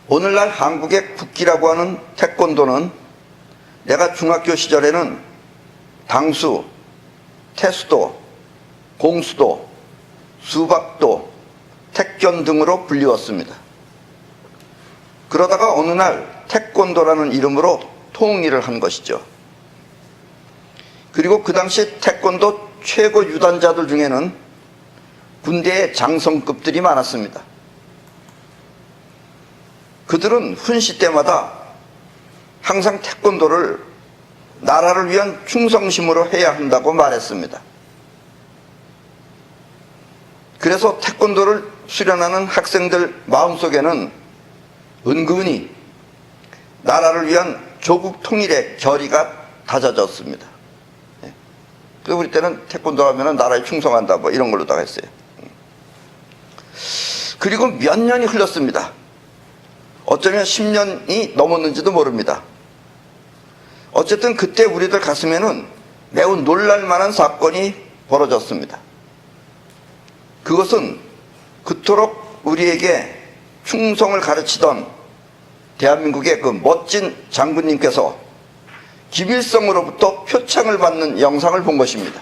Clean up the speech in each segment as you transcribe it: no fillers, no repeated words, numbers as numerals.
오늘날 한국의 국기라고 하는 태권도는 내가 중학교 시절에는 당수, 태수도, 공수도, 수박도, 택견 등으로 불리웠습니다. 그러다가 어느 날 태권도라는 이름으로 통일을 한 것이죠. 그리고 그 당시 태권도 최고 유단자들 중에는 군대의 장성급들이 많았습니다. 그들은 훈시 때마다 항상 태권도를 나라를 위한 충성심으로 해야 한다고 말했습니다. 그래서 태권도를 수련하는 학생들 마음속에는 은근히 나라를 위한 조국 통일의 결의가 다져졌습니다. 그래서 우리 때는 태권도 하면 나라에 충성한다 뭐 이런 걸로다가 했어요. 그리고 몇 년이 흘렀습니다. 어쩌면 10년이 넘었는지도 모릅니다. 어쨌든 그때 우리들 가슴에는 매우 놀랄만한 사건이 벌어졌습니다. 그것은 그토록 우리에게 충성을 가르치던 대한민국의 그 멋진 장군님께서 김일성으로부터 표창을 받는 영상을 본 것입니다.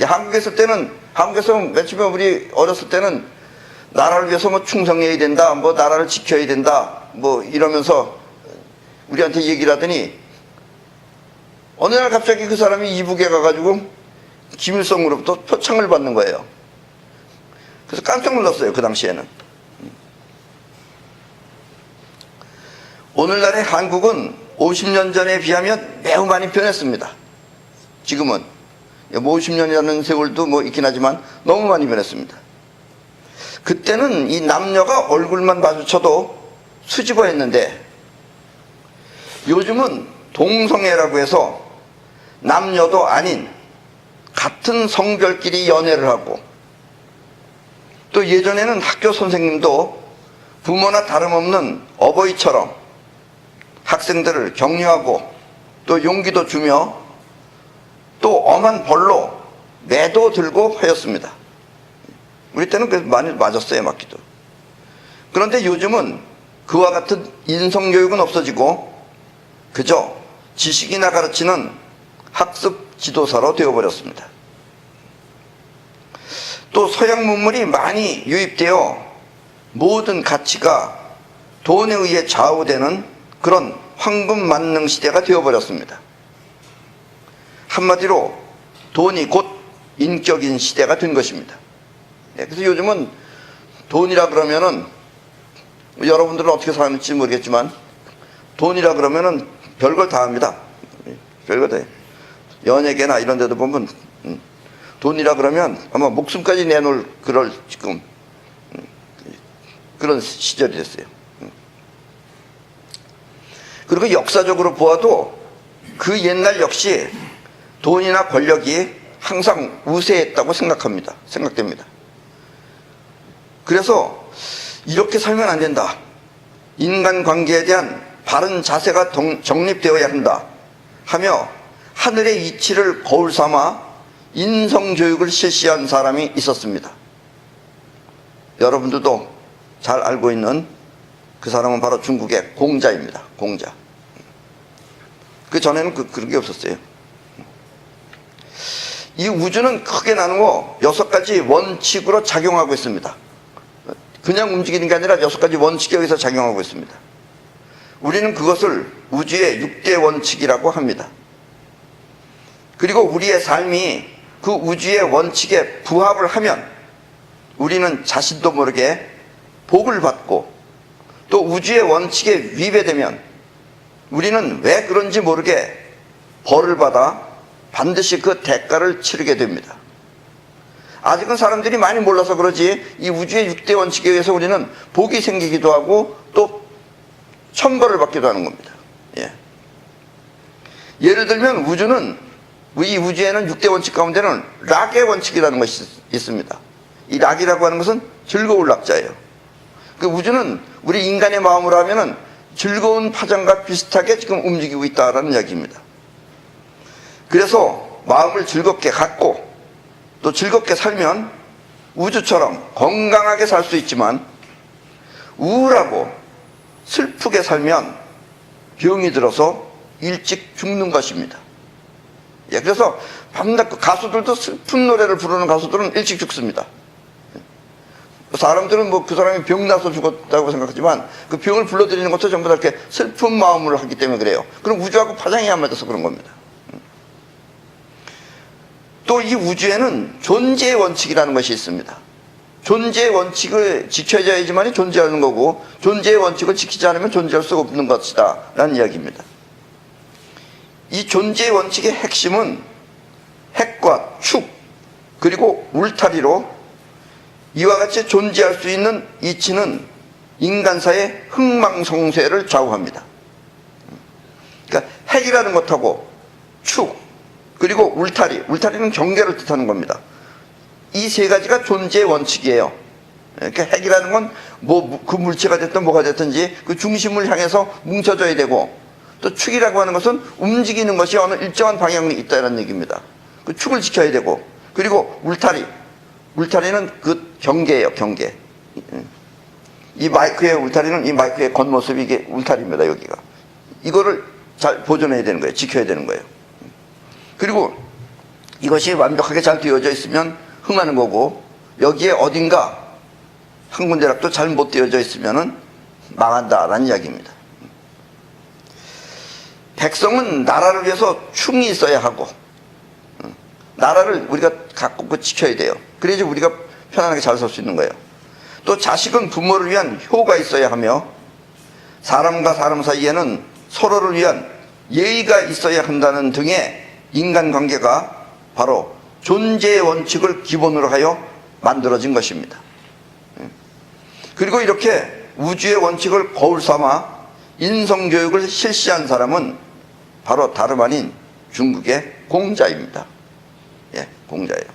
한국에 있을 때는, 한국에서 맨 처음에 우리 어렸을 때는 나라를 위해서 뭐 충성해야 된다, 뭐 나라를 지켜야 된다, 뭐 이러면서 우리한테 얘기를 하더니 어느 날 갑자기 그 사람이 이북에 가가지고 김일성으로부터 표창을 받는 거예요. 그래서 깜짝 놀랐어요, 그 당시에는. 오늘날의 한국은 50년 전에 비하면 매우 많이 변했습니다. 지금은 뭐 50년이라는 세월도 뭐 있긴 하지만 너무 많이 변했습니다. 그때는 이 남녀가 얼굴만 마주쳐도 수줍어했는데 요즘은 동성애라고 해서 남녀도 아닌 같은 성별끼리 연애를 하고, 또 예전에는 학교 선생님도 부모나 다름없는 어버이처럼 학생들을 격려하고 또 용기도 주며 또 엄한 벌로 매도 들고 하였습니다. 우리 때는 그래서 많이 맞았어요, 맞기도. 그런데 요즘은 그와 같은 인성교육은 없어지고 그저 지식이나 가르치는 학습 지도사로 되어버렸습니다. 또 서양 문물이 많이 유입되어 모든 가치가 돈에 의해 좌우되는 그런 황금 만능 시대가 되어버렸습니다. 한마디로 돈이 곧 인격인 시대가 된 것입니다. 그래서 요즘은 돈이라 그러면은, 여러분들은 어떻게 사는지 모르겠지만 돈이라 그러면은 별걸 다 합니다. 별걸 다 해요. 연예계나 이런 데도 보면 돈이라 그러면 아마 목숨까지 내놓을 그럴 지금 그런 시절이 됐어요. 그리고 역사적으로 보아도 그 옛날 역시 돈이나 권력이 항상 우세했다고 생각됩니다. 그래서 이렇게 살면 안 된다. 인간관계에 대한 바른 자세가 정립되어야 한다 하며 하늘의 이치를 거울 삼아 인성교육을 실시한 사람이 있었습니다. 여러분들도 잘 알고 있는 그 사람은 바로 중국의 공자입니다. 공자. 그 전에는 그런 게 없었어요. 이 우주는 크게 나누어 6가지 원칙으로 작용하고 있습니다. 그냥 움직이는 게 아니라 6가지 원칙에 의해서 작용하고 있습니다. 우리는 그것을 우주의 6대 원칙이라고 합니다. 그리고 우리의 삶이 그 우주의 원칙에 부합을 하면 우리는 자신도 모르게 복을 받고, 또 우주의 원칙에 위배되면 우리는 왜 그런지 모르게 벌을 받아 반드시 그 대가를 치르게 됩니다. 아직은 사람들이 많이 몰라서 그러지 이 우주의 6대 원칙에 의해서 우리는 복이 생기기도 하고 또 천벌을 받기도 하는 겁니다. 예를 들면 이 우주에는 6대 원칙 가운데는 락의 원칙이라는 것이 있습니다. 이 락이라고 하는 것은 즐거울 락자예요. 그 우주는 우리 인간의 마음으로 하면은 즐거운 파장과 비슷하게 지금 움직이고 있다라는 이야기입니다. 그래서 마음을 즐겁게 갖고 또 즐겁게 살면 우주처럼 건강하게 살 수 있지만, 우울하고 슬프게 살면 병이 들어서 일찍 죽는 것입니다. 예, 그래서 밤낮 가수들도 슬픈 노래를 부르는 가수들은 일찍 죽습니다. 사람들은 뭐 그 사람이 병나서 죽었다고 생각하지만 그 병을 불러들이는 것도 전부 다 이렇게 슬픈 마음으로 하기 때문에 그래요. 그럼 우주하고 파장이 안 맞아서 그런 겁니다. 또 이 우주에는 존재의 원칙이라는 것이 있습니다. 존재의 원칙을 지켜져야지만이 존재하는 거고, 존재의 원칙을 지키지 않으면 존재할 수가 없는 것이다 라는 이야기입니다. 이 존재의 원칙의 핵심은 핵과 축 그리고 울타리로 이와 같이 존재할 수 있는 이치는 인간사의 흥망성쇠를 좌우합니다. 그러니까 핵이라는 것하고 축 그리고 울타리는 경계를 뜻하는 겁니다. 이 세 가지가 존재의 원칙이에요. 그러니까 핵이라는 건 뭐 그 물체가 됐든 뭐가 됐든지 그 중심을 향해서 뭉쳐져야 되고, 또 축이라고 하는 것은 움직이는 것이 어느 일정한 방향이 있다는 얘기입니다. 그 축을 지켜야 되고, 그리고 울타리는 그 경계예요, 경계. 이 마이크의 울타리는 이 마이크의 겉모습이 이게 울타리입니다, 여기가. 이거를 잘 보존해야 되는 거예요. 지켜야 되는 거예요. 그리고 이것이 완벽하게 잘 되어져 있으면 흥하는 거고, 여기에 어딘가 한 군데라도 잘 못 되어져 있으면은 망한다라는 이야기입니다. 백성은 나라를 위해서 충이 있어야 하고, 나라를 우리가 갖고 지켜야 돼요. 그래야지 우리가 편안하게 잘 살 수 있는 거예요. 또 자식은 부모를 위한 효가 있어야 하며, 사람과 사람 사이에는 서로를 위한 예의가 있어야 한다는 등의 인간관계가 바로 존재의 원칙을 기본으로 하여 만들어진 것입니다. 그리고 이렇게 우주의 원칙을 거울 삼아 인성교육을 실시한 사람은 바로 다름 아닌 중국의 공자입니다. 예, 공자예요.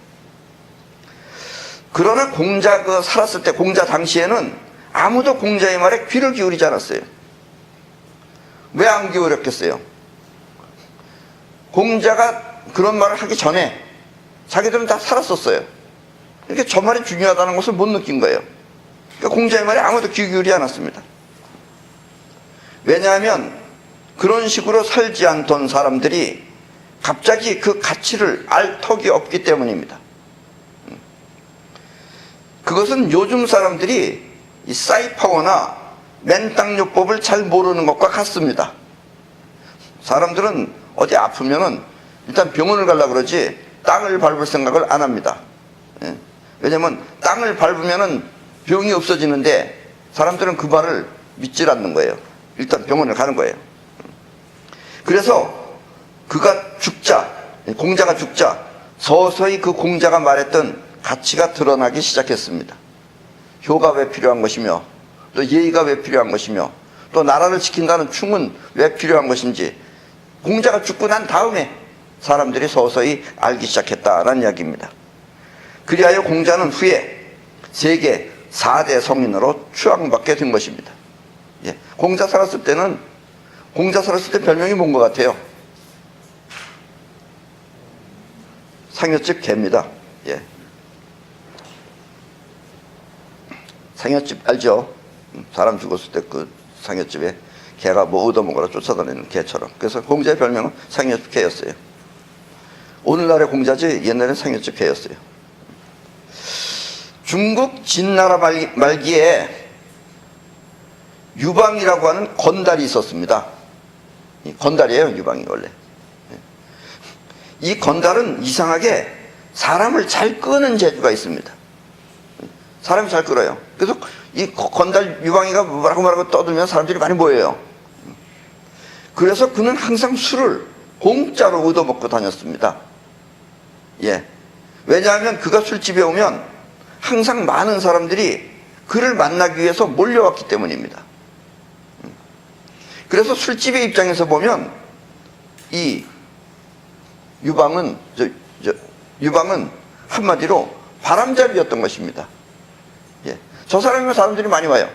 그러나 공자 살았을 때, 공자 당시에는 아무도 공자의 말에 귀를 기울이지 않았어요. 왜 안 기울였겠어요? 공자가 그런 말을 하기 전에 자기들은 다 살았었어요. 그러니까 저 말이 중요하다는 것을 못 느낀 거예요. 그러니까 공자의 말에 아무도 귀 기울이지 않았습니다. 왜냐하면 그런 식으로 살지 않던 사람들이 갑자기 그 가치를 알 턱이 없기 때문입니다. 그것은 요즘 사람들이 이 사이파워나 맨땅요법을 잘 모르는 것과 같습니다. 사람들은 어디 아프면은 일단 병원을 가려고 그러지 땅을 밟을 생각을 안 합니다. 왜냐면 땅을 밟으면은 병이 없어지는데 사람들은 그 말을 믿질 않는 거예요. 일단 병원을 가는 거예요. 그래서 그가 죽자, 공자가 죽자 서서히 그 공자가 말했던 가치가 드러나기 시작했습니다. 효가 왜 필요한 것이며, 또 예의가 왜 필요한 것이며, 또 나라를 지킨다는 충은 왜 필요한 것인지 공자가 죽고 난 다음에 사람들이 서서히 알기 시작했다라는 이야기입니다. 그리하여 공자는 후에 세계 4대 성인으로 추앙받게 된 것입니다. 예, 공자 살았을 때 별명이 뭔 것 같아요? 상여집 개입니다. 예. 상여집 알죠? 사람 죽었을 때 그 상여집에 개가 뭐 얻어먹으라 쫓아다니는 개처럼. 그래서 공자의 별명은 상여집 개였어요. 오늘날의 공자지 옛날엔 상여집 개였어요. 중국 진나라 말기에 유방이라고 하는 건달이 있었습니다. 건달이에요, 유방이 원래. 이 건달은 이상하게 사람을 잘 끄는 재주가 있습니다. 사람이 잘 끌어요. 그래서 이 건달 유방이가 뭐라고 떠들면 사람들이 많이 모여요. 그래서 그는 항상 술을 공짜로 얻어먹고 다녔습니다. 예. 왜냐하면 그가 술집에 오면 항상 많은 사람들이 그를 만나기 위해서 몰려왔기 때문입니다. 그래서 술집의 입장에서 보면 이 유방은 한마디로 바람잡이였던 것입니다. 예. 저 사람이면 사람들이 많이 와요.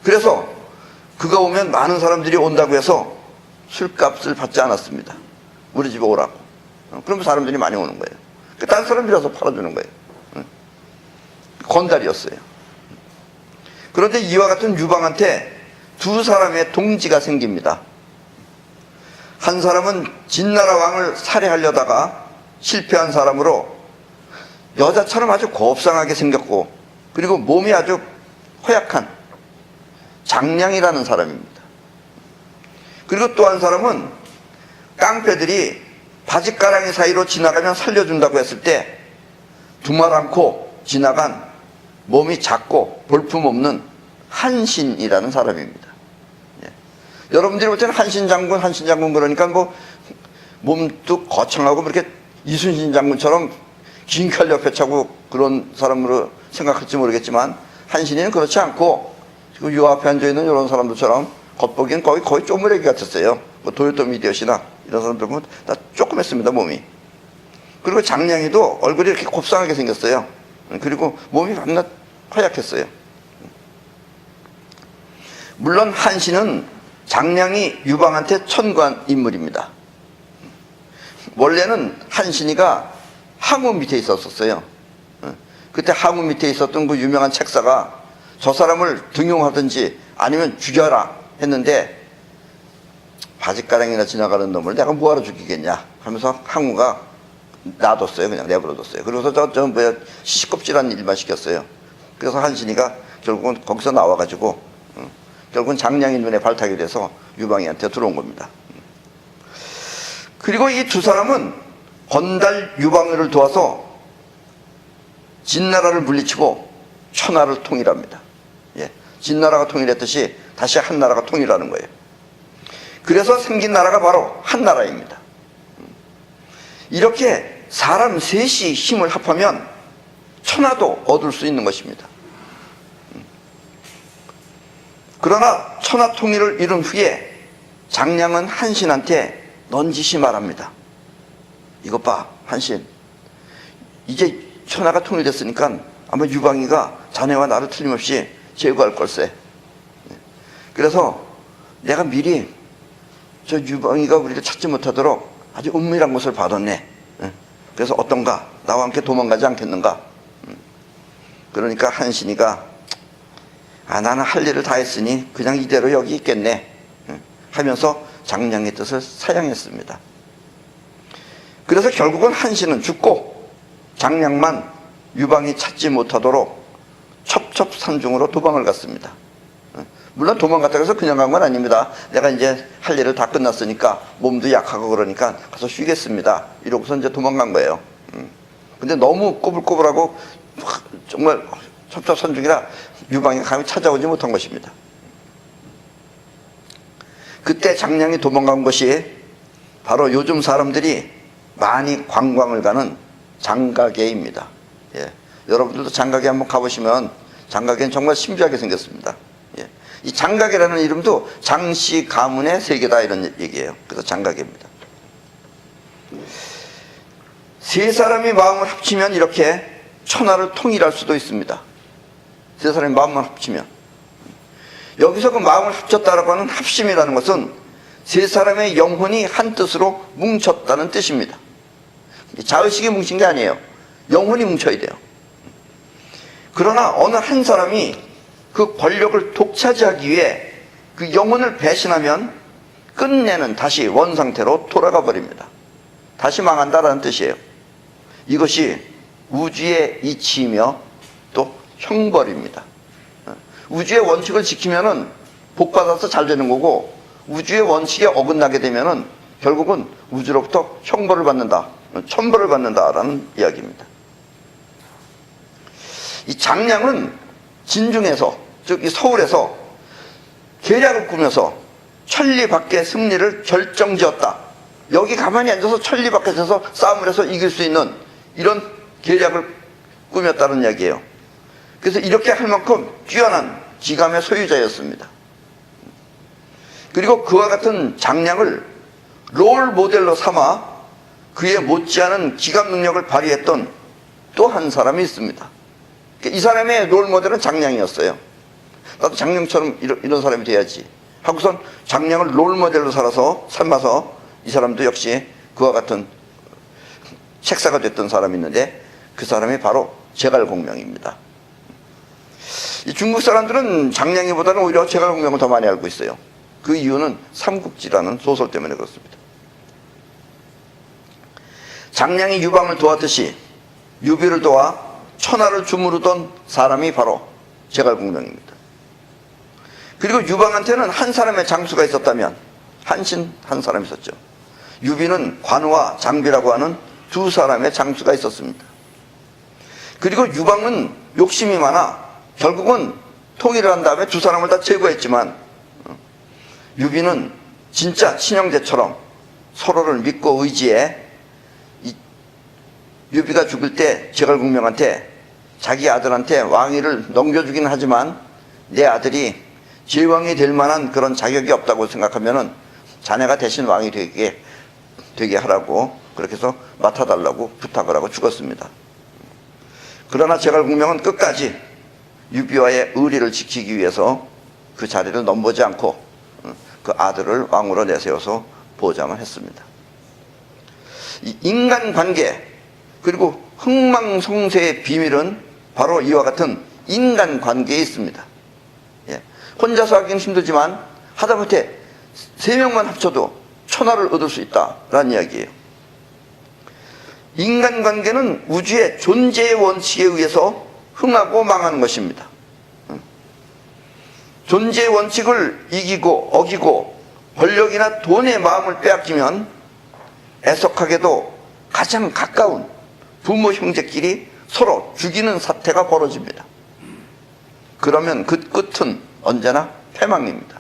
그래서 그가 오면 많은 사람들이 온다고 해서 술값을 받지 않았습니다. 우리 집에 오라고. 그러면 사람들이 많이 오는 거예요. 다른 사람들이라서 팔아주는 거예요. 건달이었어요. 그런데 이와 같은 유방한테 두 사람의 동지가 생깁니다. 한 사람은 진나라 왕을 살해하려다가 실패한 사람으로 여자처럼 아주 곱상하게 생겼고, 그리고 몸이 아주 허약한 장량이라는 사람입니다. 그리고 또 한 사람은 깡패들이 바짓가랑이 사이로 지나가면 살려준다고 했을 때 두 말 않고 지나간 몸이 작고 볼품없는 한신이라는 사람입니다. 예. 여러분들이 볼 때는 한신 장군 그러니까 뭐 몸도 거창하고 그렇게 이순신 장군처럼 긴 칼 옆에 차고 그런 사람으로 생각할지 모르겠지만, 한신이는 그렇지 않고 지금 요 앞에 앉아있는 이런 사람들처럼 겉보기엔 거의 쪼무레기 같았어요. 뭐 도요토미 히데요시나 이런 사람들 보면 다 조그맸습니다, 몸이. 그리고 장량이도 얼굴이 이렇게 곱상하게 생겼어요. 그리고 몸이 밤낮 허약했어요. 물론 한신은 장량이 유방한테 천구한 인물입니다. 원래는 한신이가 항우 밑에 있었어요. 그때 항우 밑에 있었던 그 유명한 책사가 저 사람을 등용하든지 아니면 죽여라 했는데, 바짓가랑이나 지나가는 놈을 내가 뭐하러 죽이겠냐 하면서 항우가 놔뒀어요. 그냥 내버려뒀어요. 그래서 저 시시껍질한 일만 시켰어요. 그래서 한신이가 결국은 거기서 나와가지고 결국은 장량이 눈에 발탁이 돼서 유방이한테 들어온 겁니다. 그리고 이 두 사람은 건달 유방을 도와서 진나라를 물리치고 천하를 통일합니다. 예, 진나라가 통일했듯이 다시 한나라가 통일하는 거예요. 그래서 생긴 나라가 바로 한나라입니다. 이렇게 사람 셋이 힘을 합하면 천하도 얻을 수 있는 것입니다. 그러나 천하 통일을 이룬 후에 장량은 한신한테 넌지시 말합니다. 이것 봐, 한신, 이제 천하가 통일됐으니까 아마 유방이가 자네와 나를 틀림없이 제거할 걸세. 그래서 내가 미리 저 유방이가 우리를 찾지 못하도록 아주 은밀한 곳을 봐뒀네. 그래서 어떤가? 나와 함께 도망가지 않겠는가? 그러니까 한신이가 나는 할 일을 다 했으니 그냥 이대로 여기 있겠네 하면서 장량의 뜻을 사양했습니다. 그래서 결국은 한신은 죽고 장량만 유방이 찾지 못하도록 첩첩산중으로 도망을 갔습니다. 물론 도망갔다고 해서 그냥 간 건 아닙니다. 내가 이제 할 일을 다 끝났으니까 몸도 약하고 그러니까 가서 쉬겠습니다. 이러고서 이제 도망간 거예요. 근데 너무 꼬불꼬불하고 정말 첩첩산중이라 유방이 감히 찾아오지 못한 것입니다. 그때 장량이 도망간 것이 바로 요즘 사람들이 많이 관광을 가는 장가게입니다. 예. 여러분들도 장가게 한번 가보시면 장가게는 정말 신비하게 생겼습니다. 예. 이 장가게라는 이름도 장씨 가문의 세계다 이런 얘기예요. 그래서 장가게입니다. 세 사람이 마음을 합치면 이렇게 천하를 통일할 수도 있습니다. 세 사람이 마음을 합치면. 여기서 그 마음을 합쳤다라고 하는 합심이라는 것은 세 사람의 영혼이 한 뜻으로 뭉쳤다는 뜻입니다. 자의식이 뭉친 게 아니에요. 영혼이 뭉쳐야 돼요. 그러나 어느 한 사람이 그 권력을 독차지하기 위해 그 영혼을 배신하면 끝내는 다시 원상태로 돌아가 버립니다. 다시 망한다라는 뜻이에요. 이것이 우주의 이치이며 또 형벌입니다. 우주의 원칙을 지키면은 복받아서 잘 되는 거고, 우주의 원칙에 어긋나게 되면은 결국은 우주로부터 형벌을 받는다, 천벌을 받는다라는 이야기입니다. 이 장량은 진중에서, 즉 이 서울에서 계략을 꾸며서 천리밖의 승리를 결정지었다. 여기 가만히 앉아서 천리밖에서 싸움을 해서 이길 수 있는 이런 계략을 꾸몄다는 이야기예요. 그래서 이렇게 할 만큼 뛰어난 기감의 소유자였습니다. 그리고 그와 같은 장량을 롤 모델로 삼아 그의 못지않은 기감 능력을 발휘했던 또 한 사람이 있습니다. 이 사람의 롤 모델은 장량이었어요. 나도 장량처럼 이런 사람이 돼야지 하고선 장량을 롤 모델로 삼아서 이 사람도 역시 그와 같은 책사가 됐던 사람이 있는데 그 사람이 바로 제갈공명입니다. 이 중국 사람들은 장량이보다는 오히려 제갈공명을 더 많이 알고 있어요. 그 이유는 삼국지라는 소설 때문에 그렇습니다. 장량이 유방을 도왔듯이 유비를 도와 천하를 주무르던 사람이 바로 제갈공명입니다. 그리고 유방한테는 한 사람의 장수가 있었다면 한신 한 사람이 있었죠. 유비는 관우와 장비라고 하는 두 사람의 장수가 있었습니다. 그리고 유방은 욕심이 많아 결국은 통일을 한 다음에 두 사람을 다 제거했지만 유비는 진짜 친형제처럼 서로를 믿고 의지해 유비가 죽을 때 제갈공명한테 자기 아들한테 왕위를 넘겨주긴 하지만 내 아들이 제왕이 될 만한 그런 자격이 없다고 생각하면은 자네가 대신 왕이 되게 하라고 그렇게 해서 맡아달라고 부탁을 하고 죽었습니다. 그러나 제갈공명은 끝까지 유비와의 의리를 지키기 위해서 그 자리를 넘보지 않고 그 아들을 왕으로 내세워서 보장을 했습니다. 이 인간관계 그리고 흥망성쇠의 비밀은 바로 이와 같은 인간관계에 있습니다. 예. 혼자서 하기는 힘들지만 하다못해 3명만 합쳐도 천하를 얻을 수 있다라는 이야기예요. 인간관계는 우주의 존재의 원칙에 의해서 흥하고 망하는 것입니다. 존재의 원칙을 이기고 어기고 권력이나 돈의 마음을 빼앗기면 애석하게도 가장 가까운 부모 형제끼리 서로 죽이는 사태가 벌어집니다. 그러면 그 끝은 언제나 패망입니다.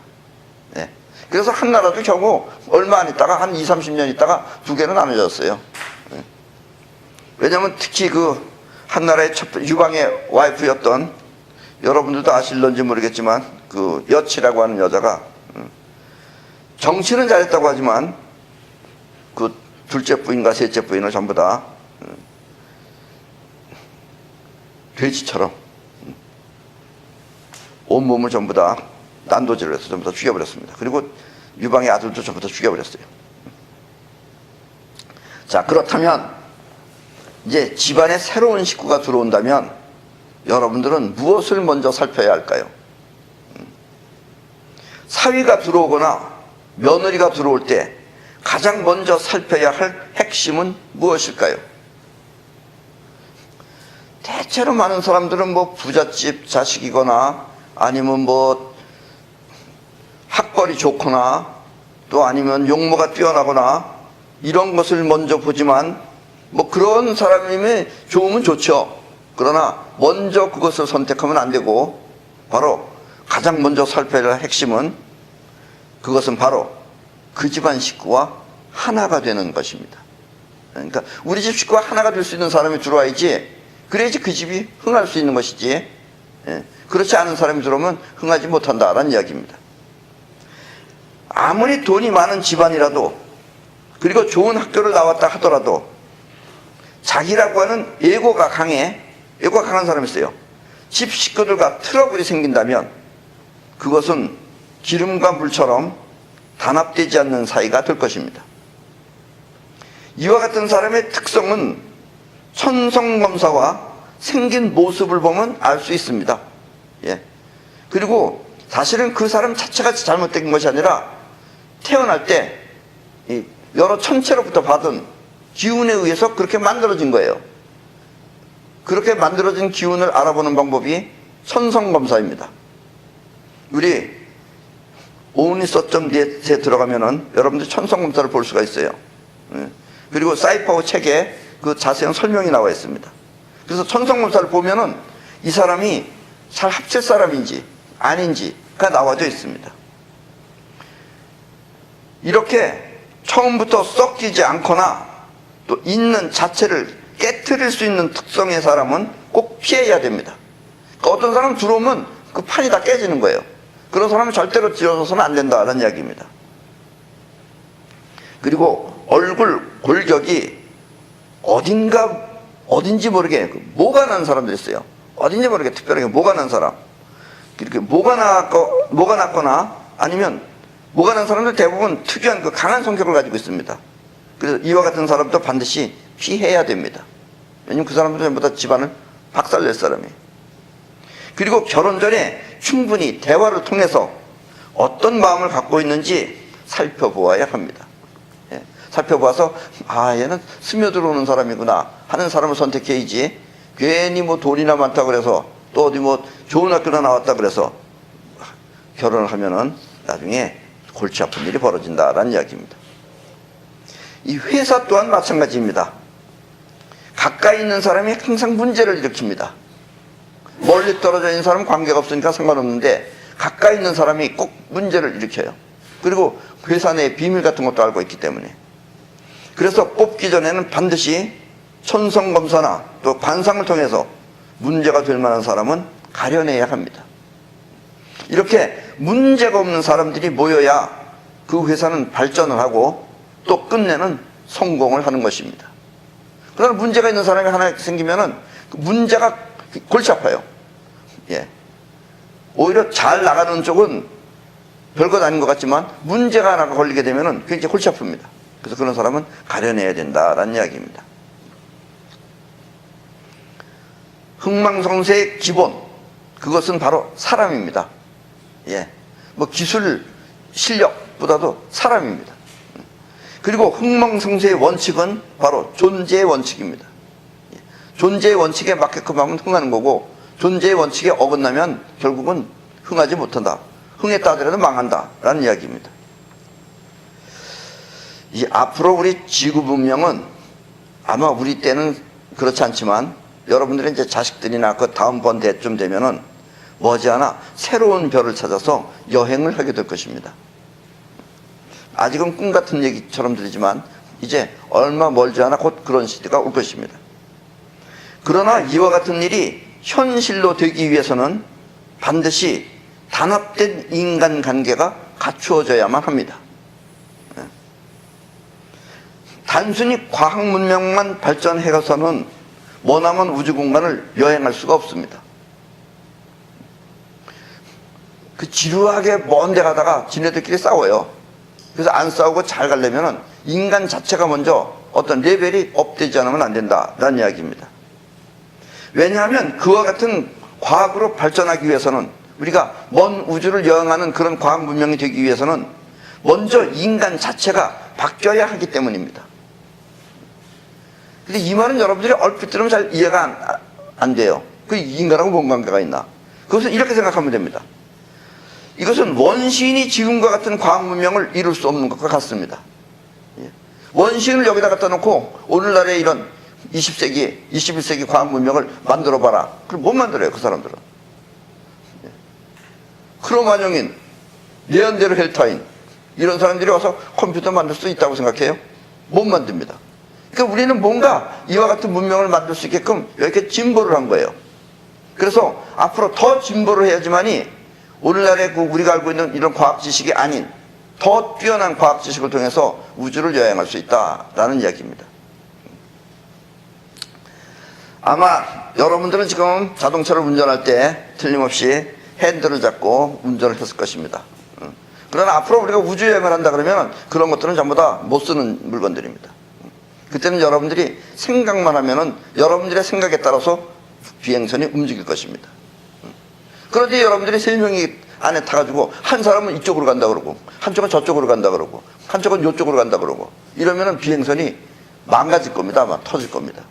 네. 그래서 한 나라도 겨우 얼마 안 있다가 한 20, 30년 있다가 두 개로 나눠졌어요. 네. 왜냐하면 특히 그 한 나라의 유방의 와이프였던 여러분들도 아실런지 모르겠지만 그 여치라고 하는 여자가 정치는 잘했다고 하지만 그 둘째 부인과 셋째 부인을 전부 다 돼지처럼 온몸을 전부 다 난도질을 해서 전부 다 죽여버렸습니다. 그리고 유방의 아들도 전부 다 죽여버렸어요. 자, 그렇다면 이제 집안에 새로운 식구가 들어온다면 여러분들은 무엇을 먼저 살펴야 할까요? 사위가 들어오거나 며느리가 들어올 때 가장 먼저 살펴야 할 핵심은 무엇일까요? 대체로 많은 사람들은 뭐 부잣집 자식이거나 아니면 뭐 학벌이 좋거나 또 아니면 용모가 뛰어나거나 이런 것을 먼저 보지만 뭐 그런 사람이면 좋으면 좋죠. 그러나 먼저 그것을 선택하면 안 되고 바로 가장 먼저 살펴야 할 핵심은 그것은 바로 그 집안 식구와 하나가 되는 것입니다. 그러니까 우리 집 식구와 하나가 될 수 있는 사람이 들어와야지 그래야지 그 집이 흥할 수 있는 것이지 그렇지 않은 사람이 들어오면 흥하지 못한다라는 이야기입니다. 아무리 돈이 많은 집안이라도 그리고 좋은 학교를 나왔다 하더라도 자기라고 하는 에고가 강한 사람이 있어요. 집 식구들과 트러블이 생긴다면 그것은 기름과 물처럼 단합되지 않는 사이가 될 것입니다. 이와 같은 사람의 특성은 천성검사와 생긴 모습을 보면 알 수 있습니다. 예. 그리고 사실은 그 사람 자체가 잘못된 것이 아니라 태어날 때 여러 천체로부터 받은 기운에 의해서 그렇게 만들어진 거예요. 그렇게 만들어진 기운을 알아보는 방법이 천성검사입니다. 우리 오니서.net에 들어가면은 여러분들 천성검사를 볼 수가 있어요. 그리고 사이퍼 책에 그 자세한 설명이 나와 있습니다. 그래서 천성검사를 보면은 이 사람이 잘 합칠 사람인지 아닌지가 나와져 있습니다. 이렇게 처음부터 섞이지 않거나 또 있는 자체를 깨트릴 수 있는 특성의 사람은 꼭 피해야 됩니다. 그러니까 어떤 사람 들어오면 그 판이 다 깨지는 거예요. 그런 사람은 절대로 들어서는 안 된다는 이야기입니다. 그리고 얼굴 골격이 어딘지 모르게 모가 난 사람도 있어요. 어딘지 모르게 특별하게 모가 난 사람. 이렇게 모가 났거나 아니면 모가 난 사람들 대부분 특이한 그 강한 성격을 가지고 있습니다. 그래서 이와 같은 사람도 반드시 피해야 됩니다. 왜냐면 그 사람들은 전부 다 집안을 박살낼 사람이에요. 그리고 결혼 전에 충분히 대화를 통해서 어떤 마음을 갖고 있는지 살펴보아야 합니다. 예, 살펴봐서 얘는 스며들어오는 사람이구나 하는 사람을 선택해야지, 괜히 뭐 돈이나 많다 그래서 또 어디 뭐 좋은 학교나 나왔다 그래서 결혼을 하면은 나중에 골치 아픈 일이 벌어진다라는 이야기입니다. 이 회사 또한 마찬가지입니다. 가까이 있는 사람이 항상 문제를 일으킵니다. 멀리 떨어져 있는 사람은 관계가 없으니까 상관없는데 가까이 있는 사람이 꼭 문제를 일으켜요. 그리고 회사 내 비밀 같은 것도 알고 있기 때문에. 그래서 뽑기 전에는 반드시 천성검사나 또 관상을 통해서 문제가 될 만한 사람은 가려내야 합니다. 이렇게 문제가 없는 사람들이 모여야 그 회사는 발전을 하고 또 끝내는 성공을 하는 것입니다. 그러나 문제가 있는 사람이 하나 생기면은 그 문제가 골치 아파요. 예. 오히려 잘 나가는 쪽은 별것 아닌 것 같지만 문제가 하나가 걸리게 되면은 굉장히 골치 아픕니다. 그래서 그런 사람은 가려내야 된다라는 이야기입니다. 흥망성쇠의 기본, 그것은 바로 사람입니다. 예. 뭐 기술, 실력보다도 사람입니다. 그리고 흥망성쇠의 원칙은 바로 존재의 원칙입니다. 예. 존재의 원칙에 맞게끔 하면 흥하는 거고, 존재의 원칙에 어긋나면 결국은 흥하지 못한다. 흥했다 하더라도 망한다 라는 이야기입니다. 이 앞으로 우리 지구 문명은 아마 우리 때는 그렇지 않지만 여러분들의 이제 자식들이나 그 다음번 대쯤 되면은 머지않아 새로운 별을 찾아서 여행을 하게 될 것입니다. 아직은 꿈 같은 얘기처럼 들리지만 이제 얼마 멀지 않아 곧 그런 시대가 올 것입니다. 그러나 이와 같은 일이 현실로 되기 위해서는 반드시 단합된 인간관계가 갖추어져야만 합니다. 단순히 과학문명만 발전해서는 머나먼 우주공간을 여행할 수가 없습니다. 그 지루하게 먼 데 가다가 지네들끼리 싸워요. 그래서 안 싸우고 잘 가려면 인간 자체가 먼저 어떤 레벨이 업되지 않으면 안 된다라는 이야기입니다. 왜냐하면 그와 같은 과학으로 발전하기 위해서는, 우리가 먼 우주를 여행하는 그런 과학 문명이 되기 위해서는 먼저 인간 자체가 바뀌어야 하기 때문입니다. 근데 이 말은 여러분들이 얼핏 들으면 잘 이해가 안 돼요. 그 인간하고 뭔 관계가 있나? 그것은 이렇게 생각하면 됩니다. 이것은 원시인이 지금과 같은 과학 문명을 이룰 수 없는 것과 같습니다. 원시인을 여기다 갖다 놓고 오늘날의 이런 20세기, 21세기 과학 문명을 만들어 봐라. 그럼 못 만들어요, 그 사람들은. 크로마뇽인, 네안데르 헬타인, 이런 사람들이 와서 컴퓨터 만들 수 있다고 생각해요? 못 만듭니다. 그러니까 우리는 뭔가 이와 같은 문명을 만들 수 있게끔 이렇게 진보를 한 거예요. 그래서 앞으로 더 진보를 해야지만이 오늘날의 그 우리가 알고 있는 이런 과학 지식이 아닌 더 뛰어난 과학 지식을 통해서 우주를 여행할 수 있다라는 이야기입니다. 아마 여러분들은 지금 자동차를 운전할 때 틀림없이 핸들을 잡고 운전을 했을 것입니다. 그러나 앞으로 우리가 우주 여행을 한다 그러면 그런 것들은 전부 다 못 쓰는 물건들입니다. 그때는 여러분들이 생각만 하면은 여러분들의 생각에 따라서 비행선이 움직일 것입니다. 그런데 여러분들이 세 명이 안에 타가지고 한 사람은 이쪽으로 간다 그러고 한쪽은 저쪽으로 간다 그러고 한쪽은 이쪽으로 간다 그러고 이러면은 비행선이 망가질 겁니다. 아마 터질 겁니다.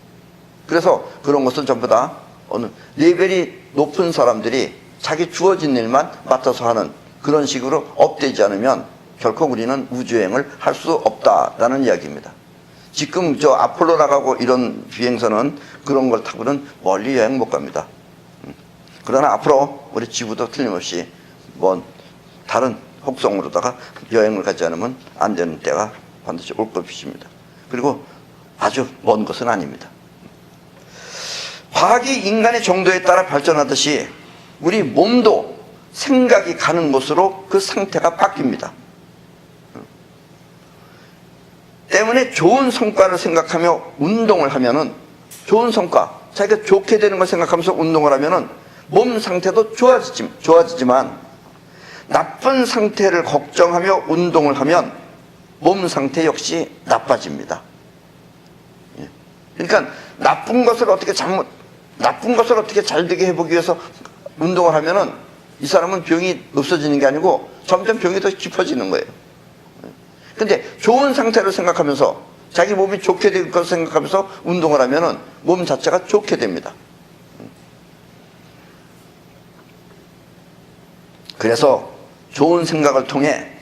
그래서 그런 것은 전부 다 어느 레벨이 높은 사람들이 자기 주어진 일만 맡아서 하는 그런 식으로 업되지 않으면 결코 우리는 우주여행을 할 수 없다라는 이야기입니다. 지금 저 아폴로 나가고 이런 비행선은 그런 걸 타고는 멀리 여행 못 갑니다. 그러나 앞으로 우리 지구도 틀림없이 먼 다른 혹성으로다가 여행을 가지 않으면 안 되는 때가 반드시 올 것입니다. 그리고 아주 먼 것은 아닙니다. 과학이 인간의 정도에 따라 발전하듯이 우리 몸도 생각이 가는 곳으로 그 상태가 바뀝니다. 때문에 좋은 성과를 생각하며 운동을 하면은, 좋은 성과, 자기가 좋게 되는 걸 생각하면서 운동을 하면은 몸 상태도 좋아지지만 나쁜 상태를 걱정하며 운동을 하면 몸 상태 역시 나빠집니다. 그러니까 나쁜 것을 어떻게 잘 되게 해보기 위해서 운동을 하면은 이 사람은 병이 없어지는 게 아니고 점점 병이 더 깊어지는 거예요. 근데 좋은 상태를 생각하면서 자기 몸이 좋게 될 것을 생각하면서 운동을 하면은 몸 자체가 좋게 됩니다. 그래서 좋은 생각을 통해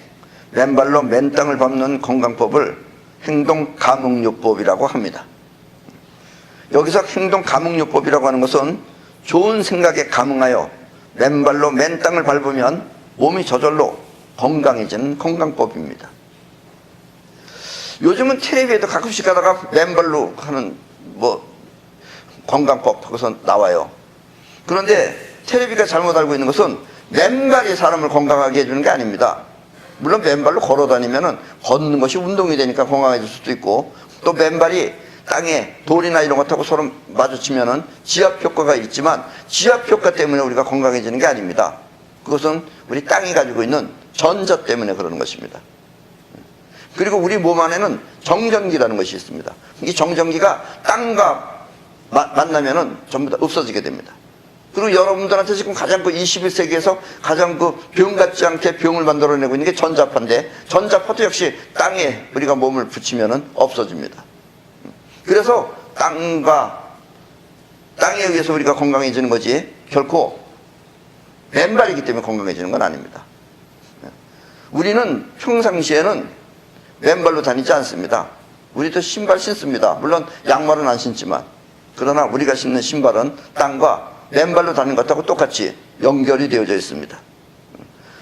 맨발로 맨 땅을 밟는 건강법을 행동감응요법이라고 합니다. 여기서 행동감응요법이라고 하는 것은 좋은 생각에 감응하여 맨발로 맨 땅을 밟으면 몸이 저절로 건강해지는 건강법입니다. 요즘은 텔레비에도 가끔씩 가다가 맨발로 하는 건강법 하고서 나와요. 그런데 텔레비가 잘못 알고 있는 것은 맨발이 사람을 건강하게 해주는 게 아닙니다. 물론 맨발로 걸어 다니면은 걷는 것이 운동이 되니까 건강해질 수도 있고, 또 맨발이 땅에 돌이나 이런 것하고 서로 마주치면은 지압 효과가 있지만 지압 효과 때문에 우리가 건강해지는 게 아닙니다. 그것은 우리 땅이 가지고 있는 전자 때문에 그러는 것입니다. 그리고 우리 몸 안에는 정전기라는 것이 있습니다. 이 정전기가 땅과 만나면은 전부 다 없어지게 됩니다. 그리고 여러분들한테 지금 가장 21세기에서 가장 병 같지 않게 병을 만들어내고 있는 게 전자파인데, 전자파도 역시 땅에 우리가 몸을 붙이면은 없어집니다. 그래서 땅에 의해서 우리가 건강해지는 거지 결코 맨발이기 때문에 건강해지는 건 아닙니다. 우리는 평상시에는 맨발로 다니지 않습니다. 우리도 신발 신습니다. 물론 양말은 안 신지만, 그러나 우리가 신는 신발은 땅과 맨발로 다니는 것하고 똑같이 연결이 되어져 있습니다.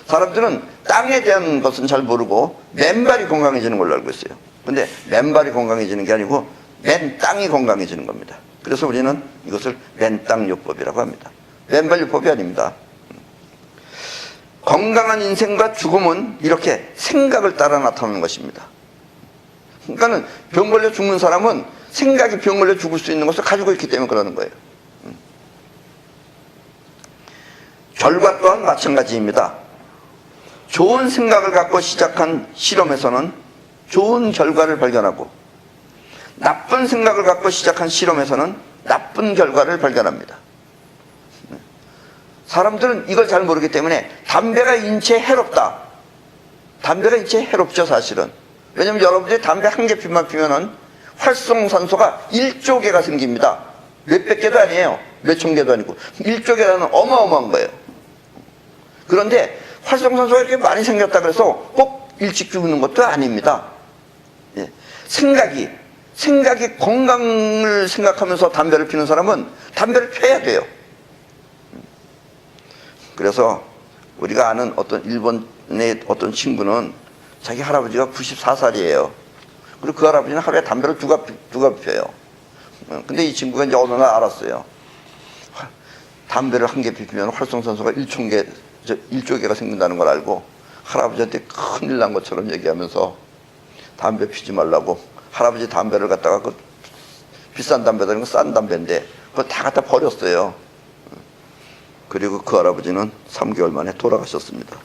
사람들은 땅에 대한 것은 잘 모르고 맨발이 건강해지는 걸로 알고 있어요. 근데 맨발이 건강해지는 게 아니고 맨 땅이 건강해지는 겁니다. 그래서 우리는 이것을 맨땅요법이라고 합니다. 맨발요법이 아닙니다. 건강한 인생과 죽음은 이렇게 생각을 따라 나타나는 것입니다. 그러니까는 병 걸려 죽는 사람은 생각이 병 걸려 죽을 수 있는 것을 가지고 있기 때문에 그러는 거예요. 결과 또한 마찬가지입니다. 좋은 생각을 갖고 시작한 실험에서는 좋은 결과를 발견하고, 나쁜 생각을 갖고 시작한 실험에서는 나쁜 결과를 발견합니다. 사람들은 이걸 잘 모르기 때문에 담배가 인체에 해롭다. 담배가 인체에 해롭죠, 사실은. 왜냐면 여러분들이 담배 한 개 피면은 활성산소가 1조 개가 생깁니다. 몇백 개도 아니에요. 몇천 개도 아니고 1조 개라는 어마어마한 거예요. 그런데 활성산소가 이렇게 많이 생겼다 그래서 꼭 일찍 죽는 것도 아닙니다. 예. 생각이 건강을 생각하면서 담배를 피는 사람은 담배를 펴야 돼요. 그래서 우리가 아는 어떤 일본의 어떤 친구는 자기 할아버지가 94살이에요. 그리고 그 할아버지는 하루에 담배를 두 갑 펴요. 근데 이 친구가 이제 어느 날 알았어요. 담배를 한 개 피우면 활성산소가 1조 개가 생긴다는 걸 알고 할아버지한테 큰일 난 것처럼 얘기하면서 담배 피지 말라고, 할아버지 담배를 갖다가 비싼 담배다는 건 싼 담배인데 그걸 다 갖다 버렸어요. 그리고 그 할아버지는 3개월 만에 돌아가셨습니다.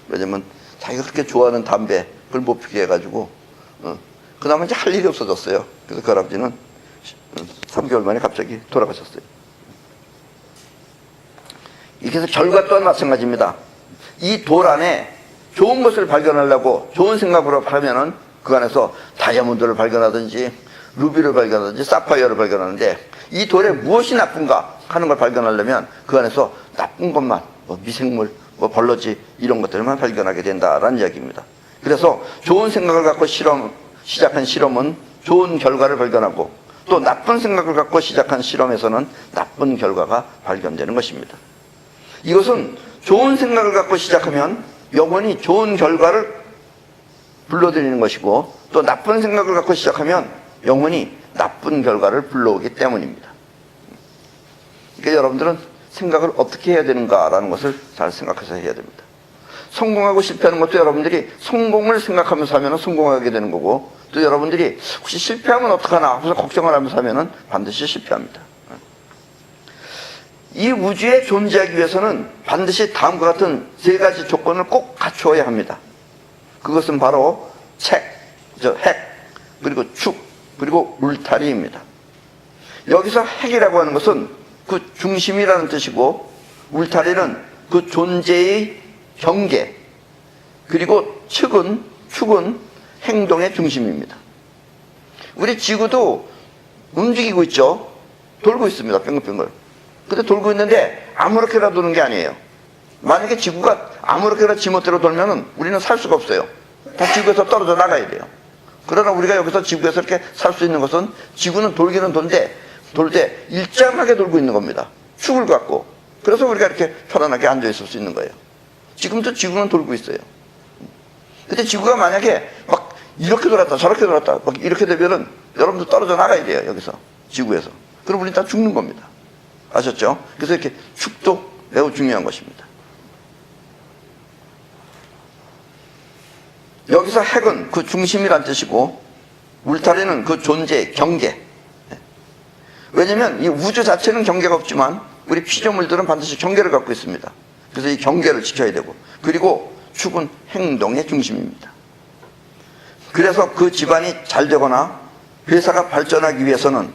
왜냐면 자기가 그렇게 좋아하는 담배 그걸 못 피게 해가지고 그나마 이제 할 일이 없어졌어요. 그래서 그 할아버지는 3개월 만에 갑자기 돌아가셨어요. 이렇게 해서 결과 또한 마찬가지입니다. 이 돌 안에 좋은 것을 발견하려고 좋은 생각으로 하면은 그 안에서 다이아몬드를 발견하든지 루비를 발견하든지 사파이어를 발견하는데, 이 돌에 무엇이 나쁜가 하는 걸 발견하려면 그 안에서 나쁜 것만, 미생물, 벌러지 이런 것들만 발견하게 된다라는 이야기입니다. 그래서 좋은 생각을 갖고 시작한 실험은 좋은 결과를 발견하고, 또 나쁜 생각을 갖고 시작한 실험에서는 나쁜 결과가 발견되는 것입니다. 이것은 좋은 생각을 갖고 시작하면 영원히 좋은 결과를 불러들이는 것이고, 또 나쁜 생각을 갖고 시작하면 영원히 나쁜 결과를 불러오기 때문입니다. 그러니까 여러분들은 생각을 어떻게 해야 되는가라는 것을 잘 생각해서 해야 됩니다. 성공하고 실패하는 것도 여러분들이 성공을 생각하면서 하면 성공하게 되는 거고, 또 여러분들이 혹시 실패하면 어떡하나 하면서 걱정을 하면서 하면 반드시 실패합니다. 이 우주에 존재하기 위해서는 반드시 다음과 같은 3가지 조건을 꼭 갖추어야 합니다. 그것은 바로 핵, 그리고 축, 그리고 울타리입니다. 여기서 핵이라고 하는 것은 그 중심이라는 뜻이고, 울타리는 그 존재의 경계, 그리고 축은 행동의 중심입니다. 우리 지구도 움직이고 있죠. 돌고 있습니다. 뱅글뱅글. 근데 돌고 있는데 아무렇게나 도는 게 아니에요. 만약에 지구가 아무렇게나 지멋대로 돌면은 우리는 살 수가 없어요. 다 지구에서 떨어져 나가야 돼요. 그러나 우리가 여기서 지구에서 이렇게 살 수 있는 것은 지구는 돌기는 돌 때 일정하게 돌고 있는 겁니다. 축을 갖고. 그래서 우리가 이렇게 편안하게 앉아 있을 수 있는 거예요. 지금도 지구는 돌고 있어요. 근데 지구가 만약에 막 이렇게 돌았다 저렇게 돌았다 막 이렇게 되면은 여러분들 떨어져 나가야 돼요. 여기서 지구에서. 그럼 우리는 다 죽는 겁니다. 아셨죠? 그래서 이렇게 축도 매우 중요한 것입니다. 여기서 핵은 그 중심이란 뜻이고 울타리는 그 존재의 경계. 왜냐면 이 우주 자체는 경계가 없지만 우리 피조물들은 반드시 경계를 갖고 있습니다. 그래서 이 경계를 지켜야 되고, 그리고 축은 행동의 중심입니다. 그래서 그 집안이 잘 되거나 회사가 발전하기 위해서는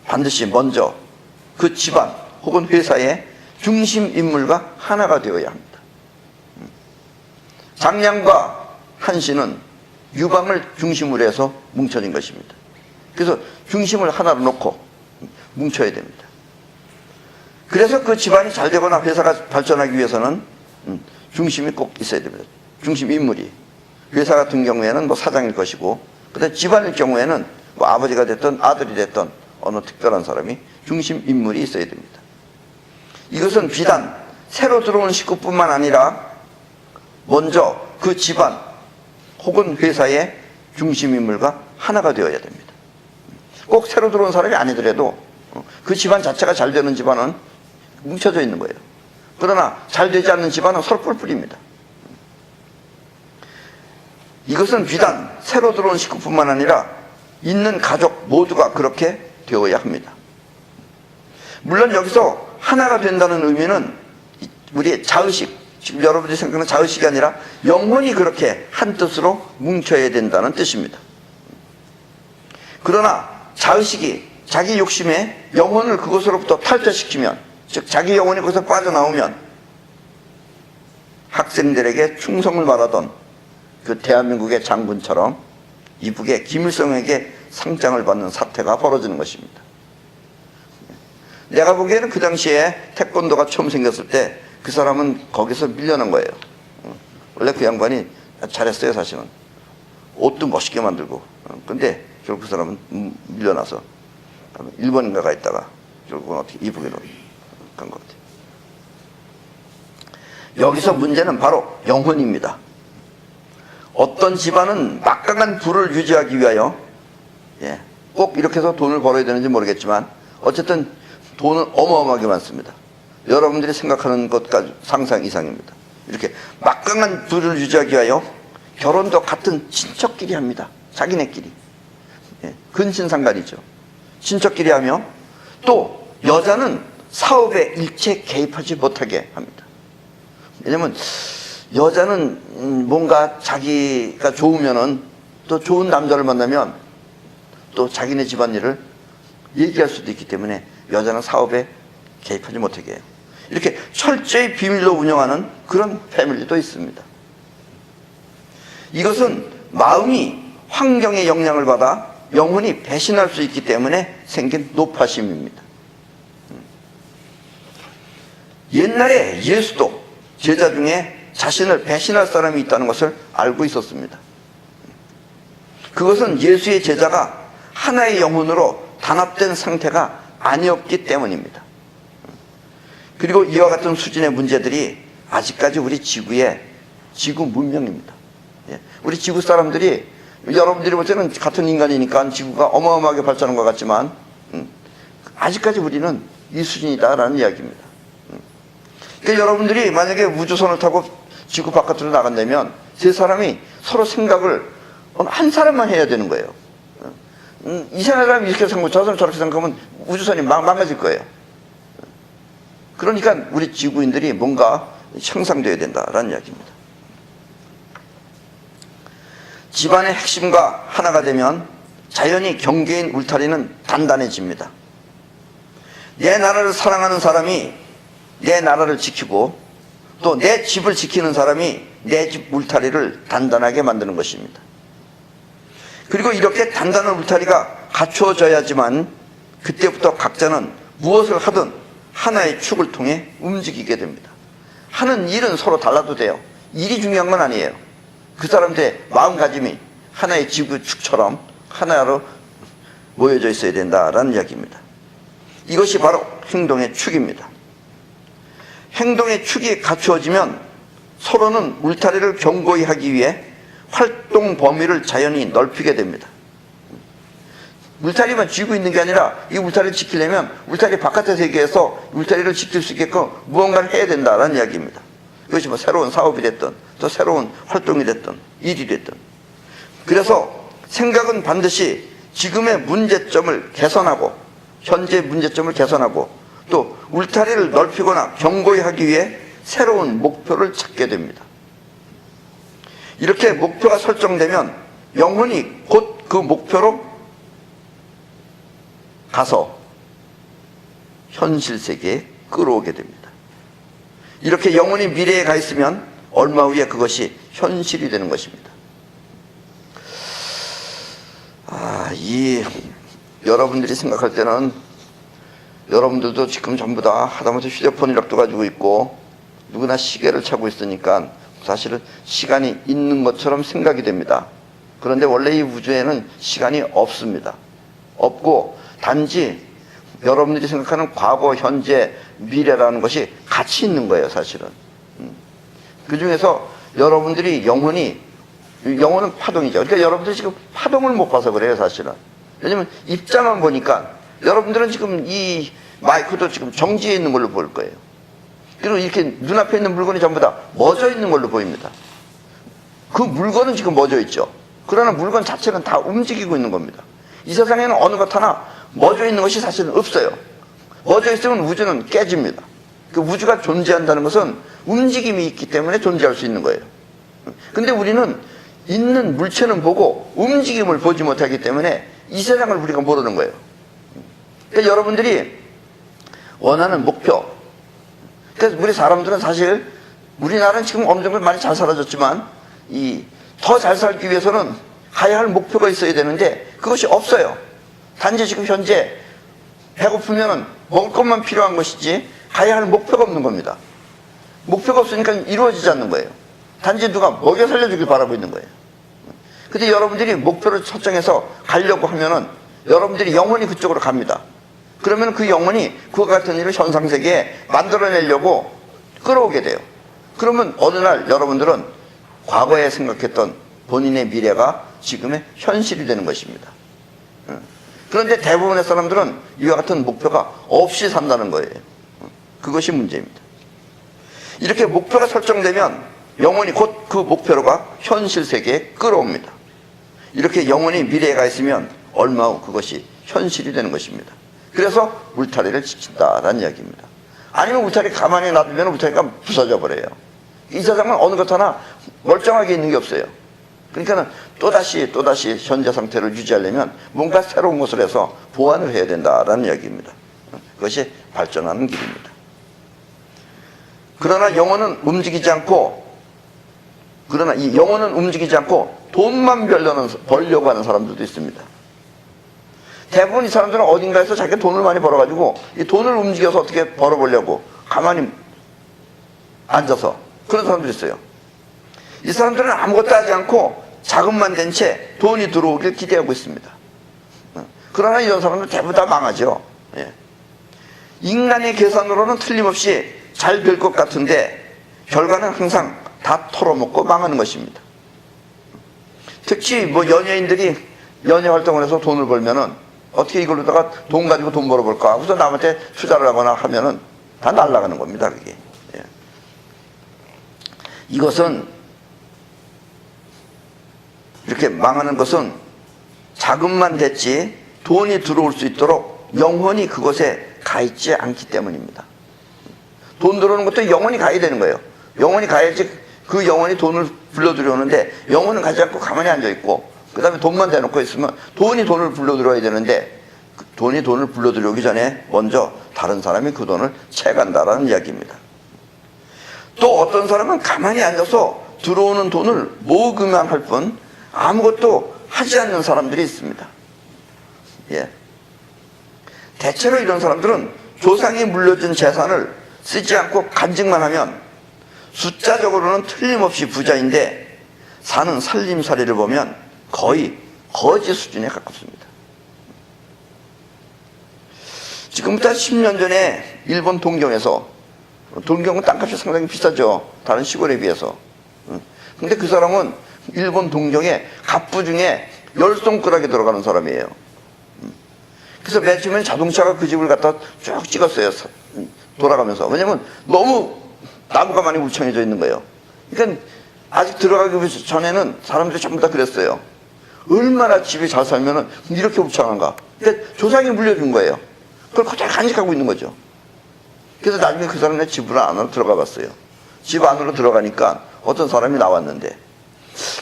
반드시 먼저 그 집안 혹은 회사의 중심 인물과 하나가 되어야 합니다. 장량과 한신은 유방을 중심으로 해서 뭉쳐진 것입니다. 그래서 중심을 하나로 놓고 뭉쳐야 됩니다. 그래서 그 집안이 잘 되거나 회사가 발전하기 위해서는 중심이 꼭 있어야 됩니다. 중심 인물이. 회사 같은 경우에는 뭐 사장일 것이고, 그다음 집안일 경우에는 뭐 아버지가 됐든 아들이 됐든 어느 특별한 사람이 중심 인물이 있어야 됩니다. 이것은 비단 새로 들어온 식구뿐만 아니라 먼저 그 집안 혹은 회사의 중심 인물과 하나가 되어야 됩니다. 꼭 새로 들어온 사람이 아니더라도 그 집안 자체가 잘 되는 집안은 뭉쳐져 있는 거예요. 그러나 잘 되지 않는 집안은 서로 뿔뿔입니다. 이것은 비단 새로 들어온 식구뿐만 아니라 있는 가족 모두가 그렇게 되어야 합니다. 물론 여기서 하나가 된다는 의미는 우리의 자의식, 지금 여러분들이 생각하는 자의식이 아니라 영혼이 그렇게 한 뜻으로 뭉쳐야 된다는 뜻입니다. 그러나 자의식이 자기 욕심에 영혼을 그것으로부터 탈퇴시키면, 즉 자기 영혼이 거기서 빠져나오면 학생들에게 충성을 말하던 그 대한민국의 장군처럼 이북의 김일성에게 상장을 받는 사태가 벌어지는 것입니다. 내가 보기에는 그 당시에 태권도가 처음 생겼을 때 그 사람은 거기서 밀려난 거예요. 원래 그 양반이 잘했어요, 사실은. 옷도 멋있게 만들고. 근데 결국 그 사람은 밀려나서 일본인가가 있다가 결국은 어떻게 이북으로 간 것 같아요. 여기서 문제는 바로 영혼입니다. 어떤 집안은 막강한 부를 유지하기 위하여 꼭 이렇게 해서 돈을 벌어야 되는지 모르겠지만 어쨌든 돈은 어마어마하게 많습니다. 여러분들이 생각하는 것까지 상상 이상입니다. 이렇게 막강한 부를 유지하기 위하여 결혼도 같은 친척끼리 합니다. 자기네끼리. 근친상간이죠. 친척끼리 하며 또 여자는 사업에 일체 개입하지 못하게 합니다. 왜냐면 여자는 뭔가 자기가 좋으면은 또 좋은 남자를 만나면 또 자기네 집안일을 얘기할 수도 있기 때문에 여자는 사업에 개입하지 못하게 해요. 이렇게 철저히 비밀로 운영하는 그런 패밀리도 있습니다. 이것은 마음이 환경의 영향을 받아 영혼이 배신할 수 있기 때문에 생긴 노파심입니다. 옛날에 예수도 제자 중에 자신을 배신할 사람이 있다는 것을 알고 있었습니다. 그것은 예수의 제자가 하나의 영혼으로 단합된 상태가 아니었기 때문입니다. 그리고 이와 같은 수준의 문제들이 아직까지 우리 지구의 지구 문명입니다. 우리 지구 사람들이, 여러분들이 볼 때는 같은 인간이니까 지구가 어마어마하게 발전한 것 같지만 아직까지 우리는 이 수준이다라는 이야기입니다. 그러니까 여러분들이 만약에 우주선을 타고 지구 바깥으로 나간다면 세 사람이 서로 생각을 한 사람만 해야 되는 거예요. 이 사람이 이렇게 생각하고 저 사람 저렇게 생각하면 우주선이 망가질 거예요. 그러니까 우리 지구인들이 뭔가 형성되어야 된다라는 이야기입니다. 집안의 핵심과 하나가 되면 자연히 경계인 울타리는 단단해집니다. 내 나라를 사랑하는 사람이 내 나라를 지키고 또 내 집을 지키는 사람이 내 집 울타리를 단단하게 만드는 것입니다. 그리고 이렇게 단단한 울타리가 갖추어져야지만 그때부터 각자는 무엇을 하든 하나의 축을 통해 움직이게 됩니다. 하는 일은 서로 달라도 돼요. 일이 중요한 건 아니에요. 그 사람들의 마음가짐이 하나의 지구축처럼 하나로 모여져 있어야 된다라는 이야기입니다. 이것이 바로 행동의 축입니다. 행동의 축이 갖추어지면 서로는 울타리를 견고히 하기 위해 활동 범위를 자연히 넓히게 됩니다. 울타리만 쥐고 있는 게 아니라 이 울타리를 지키려면 울타리 바깥의 세계에서 울타리를 지킬 수 있게끔 무언가를 해야 된다는 이야기입니다. 그것이 뭐 새로운 사업이 됐든 또 새로운 활동이 됐든 일이 됐든. 그래서 생각은 반드시 지금의 문제점을 개선하고 현재 문제점을 개선하고 또 울타리를 넓히거나 견고히 하기 위해 새로운 목표를 찾게 됩니다. 이렇게 목표가 설정되면 영혼이 곧 그 목표로 가서 현실 세계에 끌어오게 됩니다. 이렇게 영혼이 미래에 가 있으면 얼마 후에 그것이 현실이 되는 것입니다. 여러분들이 생각할 때는 여러분들도 지금 전부 다 하다못해 휴대폰이라도 가지고 있고 누구나 시계를 차고 있으니까 사실은 시간이 있는 것처럼 생각이 됩니다. 그런데 원래 이 우주에는 시간이 없습니다. 없고 단지 여러분들이 생각하는 과거, 현재, 미래라는 것이 같이 있는 거예요, 사실은. 그 중에서 여러분들이 영혼은 파동이죠. 그러니까 여러분들이 지금 파동을 못 봐서 그래요, 사실은. 왜냐면 입자만 보니까 여러분들은 지금 이 마이크도 지금 정지해 있는 걸로 보일 거예요. 그리고 이렇게 눈앞에 있는 물건이 전부 다 멎어 있는 걸로 보입니다. 그 물건은 지금 멎어 있죠. 그러나 물건 자체는 다 움직이고 있는 겁니다. 이 세상에는 어느 것 하나 멎어 있는 것이 사실은 없어요. 멎어 있으면 우주는 깨집니다. 그 우주가 존재한다는 것은 움직임이 있기 때문에 존재할 수 있는 거예요. 근데 우리는 있는 물체는 보고 움직임을 보지 못하기 때문에 이 세상을 우리가 모르는 거예요. 그러니까 여러분들이 원하는 목표. 그래서 우리 사람들은 사실 우리나라는 지금 어느 정도 많이 잘 살아졌지만 더 잘 살기 위해서는 가야 할 목표가 있어야 되는데 그것이 없어요. 단지 지금 현재 배고프면 먹을 것만 필요한 것이지 가야 할 목표가 없는 겁니다. 목표가 없으니까 이루어지지 않는 거예요. 단지 누가 먹여 살려주길 바라고 있는 거예요. 근데 여러분들이 목표를 설정해서 가려고 하면은 여러분들이 영원히 그쪽으로 갑니다. 그러면 그 영혼이 그와 같은 일을 현상세계에 만들어내려고 끌어오게 돼요. 그러면 어느 날 여러분들은 과거에 생각했던 본인의 미래가 지금의 현실이 되는 것입니다. 그런데 대부분의 사람들은 이와 같은 목표가 없이 산다는 거예요. 그것이 문제입니다. 이렇게 목표가 설정되면 영혼이 곧 그 목표로가 현실 세계에 끌어옵니다. 이렇게 영혼이 미래에 가 있으면 얼마 후 그것이 현실이 되는 것입니다. 그래서 울타리를 지킨다라는 이야기입니다. 아니면 울타리 가만히 놔두면 울타리가 부서져 버려요. 이 세상은 어느 것 하나 멀쩡하게 있는 게 없어요. 그러니까 또다시 현재 상태를 유지하려면 뭔가 새로운 것을 해서 보완을 해야 된다라는 이야기입니다. 그것이 발전하는 길입니다. 그러나 이 영혼은 움직이지 않고 돈만 벌려고 하는 사람들도 있습니다. 대부분 이 사람들은 어딘가에서 자기가 돈을 많이 벌어가지고 이 돈을 움직여서 어떻게 벌어보려고 가만히 앉아서 그런 사람들이 있어요. 이 사람들은 아무것도 하지 않고 자금만 된 채 돈이 들어오길 기대하고 있습니다. 그러나 이런 사람들 대부분 다 망하죠. 인간의 계산으로는 틀림없이 잘 될 것 같은데 결과는 항상 다 털어먹고 망하는 것입니다. 특히 연예인들이 연예 활동을 해서 돈을 벌면은 어떻게 이걸로다가 돈 가지고 돈 벌어볼까 하고서 남한테 투자를 하거나 하면은 다 날아가는 겁니다, 그게. 이것은 이렇게 망하는 것은 자금만 됐지 돈이 들어올 수 있도록 영혼이 그것에 가 있지 않기 때문입니다. 돈 들어오는 것도 영혼이 가야 되는 거예요. 영혼이 가야지 그 영혼이 돈을 불러 들여오는데 영혼은 가지 않고 가만히 앉아 있고 그 다음에 돈만 대놓고 있으면 돈이 돈을 불러 들어와야 되는데 돈이 돈을 불러들여오기 전에 먼저 다른 사람이 그 돈을 채간다라는 이야기입니다. 또 어떤 사람은 가만히 앉아서 들어오는 돈을 모으기만 할 뿐 아무것도 하지 않는 사람들이 있습니다. 예. 대체로 이런 사람들은 조상이 물려준 재산을 쓰지 않고 간직만 하면 숫자적으로는 틀림없이 부자인데 사는 살림살이를 보면 거의 거지 수준에 가깝습니다. 지금부터 10년 전에 일본 동경에서, 동경은 땅값이 상당히 비싸죠. 다른 시골에 비해서. 근데 그 사람은 일본 동경의 갑부 중에 10손가락에 들어가는 사람이에요. 그래서 맨 처음엔 자동차가 그 집을 갖다 쭉 찍었어요. 돌아가면서. 왜냐면 너무 나무가 많이 울창해져 있는 거예요. 그러니까 아직 들어가기 전에는 사람들이 전부 다 그랬어요. 얼마나 집이 잘 살면은 이렇게 울창한가. 그러니까 조상이 물려준 거예요. 그걸 그대로 간직하고 있는 거죠. 그래서 나중에 그 사람의 집 안으로 들어가 봤어요. 집 안으로 들어가니까 어떤 사람이 나왔는데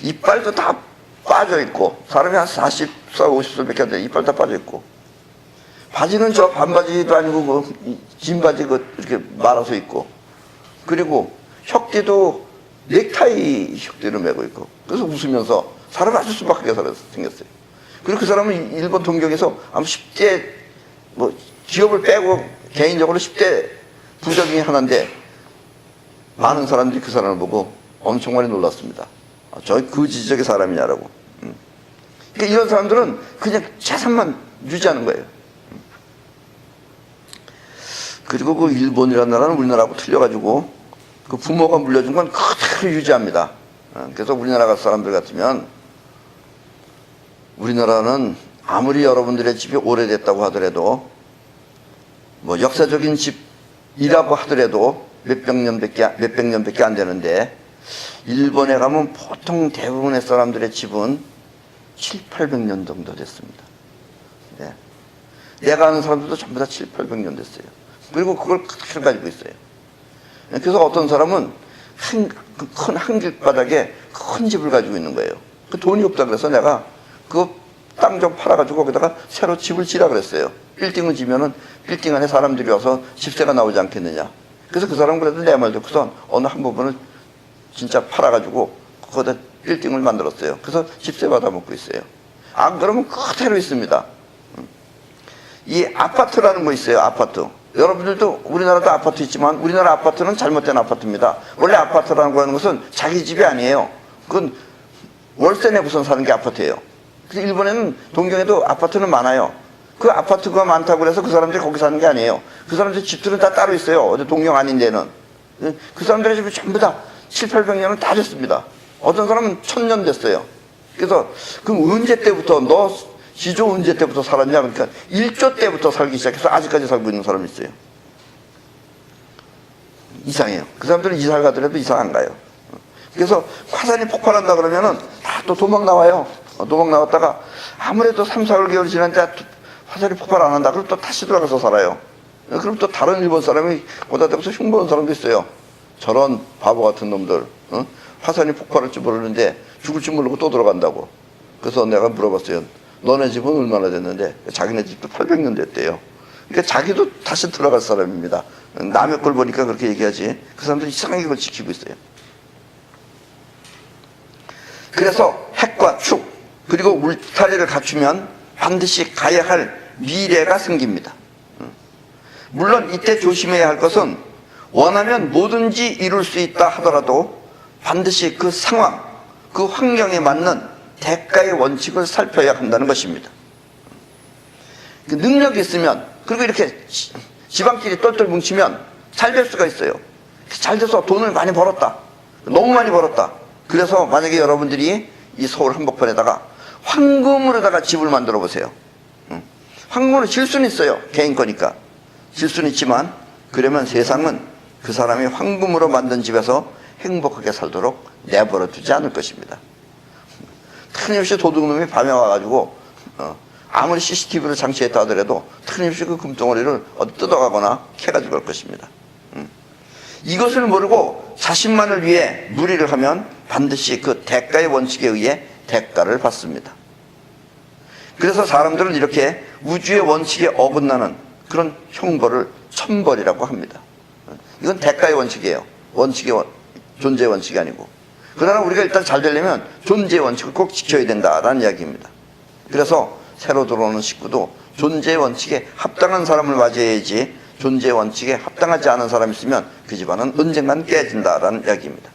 이빨도 다 빠져 있고, 사람이 한 40살, 50살밖에 안 돼. 이빨 다 빠져 있고, 바지는 저 반바지도 아니고 진 바지 이렇게 말아서 입고, 그리고 혁띠도 넥타이 혁띠를 메고 있고, 그래서 웃으면서 사람이 아주 수박하게 생겼어요. 그리고 그 사람은 일본 동경에서 아마 10대 뭐 기업을 빼고 개인적으로 10대 부자 중에 하나인데, 많은 사람들이 그 사람을 보고 엄청 많이 놀랐습니다. 저 그 지적의 사람이냐라고. 그러니까 이런 사람들은 그냥 재산만 유지하는 거예요. 그리고 그 일본이라는 나라는 우리나라하고 틀려가지고 그 부모가 물려준 건 그대로 유지합니다. 그래서 우리나라 사람들 같으면, 우리나라는 아무리 여러분들의 집이 오래됐다고 하더라도, 뭐 역사적인 집이라고 하더라도 몇백 년밖에 안 되는데, 일본에 가면 보통 대부분의 사람들의 집은 7, 800년 정도 됐습니다. 네. 내가 아는 사람들도 전부 다 7, 800년 됐어요. 그리고 그걸 그대로 가지고 있어요. 그래서 어떤 사람은 큰 한길바닥에 큰 집을 가지고 있는 거예요. 그 돈이 없다 그래서 내가 그 땅 좀 팔아가지고 거기다가 새로 집을 지라 그랬어요. 빌딩을 지면은 빌딩 안에 사람들이 와서 집세가 나오지 않겠느냐. 그래서 그 사람은 그래도 내 말 듣고선 어느 한 부분을 진짜 팔아가지고 거기다 빌딩을 만들었어요. 그래서 집세 받아먹고 있어요. 안 그러면 그대로 있습니다. 이 아파트라는 거 있어요. 아파트. 여러분들도 우리나라도 아파트 있지만 우리나라 아파트는 잘못된 아파트입니다. 원래 아파트라는 거 하는 것은 자기 집이 아니에요. 그건 월세 내고선 사는 게 아파트예요. 그래서 일본에는 동경에도 아파트는 많아요. 그 아파트가 많다고 해서 그 사람들이 거기 사는 게 아니에요. 그 사람들 집들은 다 따로 있어요. 어디 동경 아닌 데는. 그 사람들의 집이 전부 다 7, 800년은 다 됐습니다. 어떤 사람은 1000년 됐어요. 그래서 그럼 언제 때부터 너 시조 언제 때부터 살았냐? 그러니까 1조 때부터 살기 시작해서 아직까지 살고 있는 사람이 있어요. 이상해요. 그 사람들은 이사를 가더라도 이사 안 가요. 그래서 화산이 폭발한다 그러면은 다 또 도망 나와요. 도망 나왔다가 아무래도 3, 4개월 지났는데 화산이 폭발 안 한다. 그럼 또 다시 들어가서 살아요. 그럼 또 다른 일본 사람이 오다 대고서 흉보는 사람도 있어요. 저런 바보 같은 놈들. 화산이 폭발할 줄 모르는데 죽을 줄 모르고 또 들어간다고. 그래서 내가 물어봤어요. 너네 집은 얼마나 됐는데? 자기네 집도 800년 됐대요. 그러니까 자기도 다시 들어갈 사람입니다. 남의 걸 보니까 그렇게 얘기하지. 그 사람들이 이상하게 그걸 지키고 있어요. 그래서 핵과 축, 그리고 울타리를 갖추면 반드시 가야 할 미래가 생깁니다. 물론 이때 조심해야 할 것은 원하면 뭐든지 이룰 수 있다 하더라도 반드시 그 상황, 그 환경에 맞는 대가의 원칙을 살펴야 한다는 것입니다. 그 능력이 있으면, 그리고 이렇게 지방끼리 똘똘 뭉치면 잘 될 수가 있어요. 잘 돼서 돈을 많이 벌었다. 너무 많이 벌었다. 그래서 만약에 여러분들이 이 서울 한복판에다가 황금으로다가 집을 만들어 보세요. 황금으로 질 수는 있어요. 개인 거니까. 질 수는 있지만, 그러면 세상은 그 사람이 황금으로 만든 집에서 행복하게 살도록 내버려 두지 않을 것입니다. 틀림없이 도둑놈이 밤에 와가지고 아무리 CCTV를 장치했다 하더라도 틀림없이 그 금덩어리를 어디 뜯어가거나 캐가지고 갈 것입니다. 이것을 모르고 자신만을 위해 무리를 하면 반드시 그 대가의 원칙에 의해 대가를 받습니다. 그래서 사람들은 이렇게 우주의 원칙에 어긋나는 그런 형벌을 천벌이라고 합니다. 이건 대가의 원칙이에요. 존재의 원칙이 아니고. 그러나 우리가 일단 잘 되려면 존재의 원칙을 꼭 지켜야 된다라는 이야기입니다. 그래서 새로 들어오는 식구도 존재의 원칙에 합당한 사람을 맞이해야지, 존재의 원칙에 합당하지 않은 사람이 있으면 그 집안은 언젠간 깨진다라는 이야기입니다.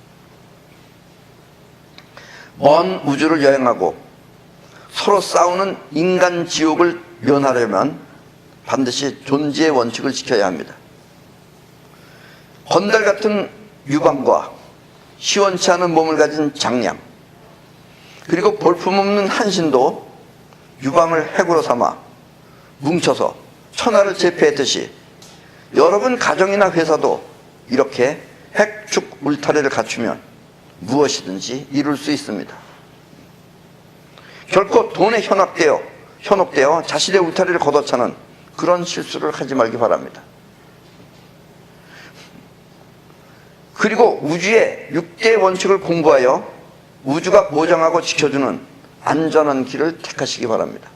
먼 우주를 여행하고 서로 싸우는 인간 지옥을 면하려면 반드시 존재의 원칙을 지켜야 합니다. 건달 같은 유방과 시원치 않은 몸을 가진 장량, 그리고 볼품없는 한신도 유방을 핵으로 삼아 뭉쳐서 천하를 제패했듯이 여러분 가정이나 회사도 이렇게 핵축 울타리를 갖추면 무엇이든지 이룰 수 있습니다. 결코 돈에 현혹되어 자신의 울타리를 걷어차는 그런 실수를 하지 말기 바랍니다. 그리고 우주의 6대의 원칙을 공부하여 우주가 보장하고 지켜주는 안전한 길을 택하시기 바랍니다.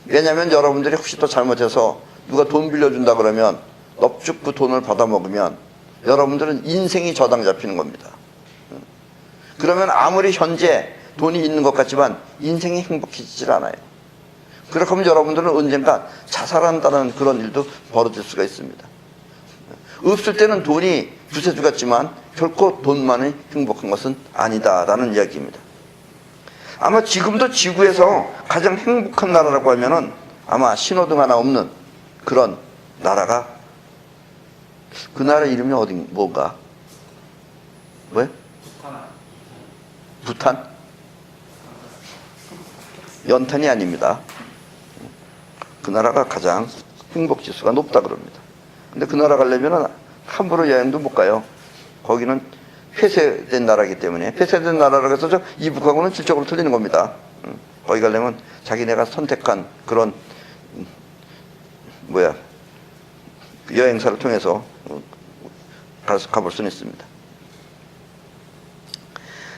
왜냐하면 여러분들이 혹시 또 잘못해서 누가 돈 빌려준다 그러면 넙죽 그 돈을 받아먹으면 여러분들은 인생이 저당 잡히는 겁니다. 그러면 아무리 현재 돈이 있는 것 같지만 인생이 행복해지질 않아요. 그렇게 하면 여러분들은 언젠가 자살한다는 그런 일도 벌어질 수가 있습니다. 없을 때는 돈이 구세주 같지만 결코 돈만이 행복한 것은 아니다라는 이야기입니다. 아마 지금도 지구에서 가장 행복한 나라라고 하면은 아마 신호등 하나 없는 그런 나라가, 그 나라 이름이 뭐가? 왜? 부탄? 연탄이 아닙니다. 그 나라가 가장 행복 지수가 높다 그럽니다. 근데 그 나라 가려면 함부로 여행도 못 가요. 거기는 폐쇄된 나라이기 때문에. 폐쇄된 나라라고 해서 이북하고는 질적으로 틀리는 겁니다. 거기 가려면 자기네가 선택한 그런 여행사를 통해서 가볼 수는 있습니다.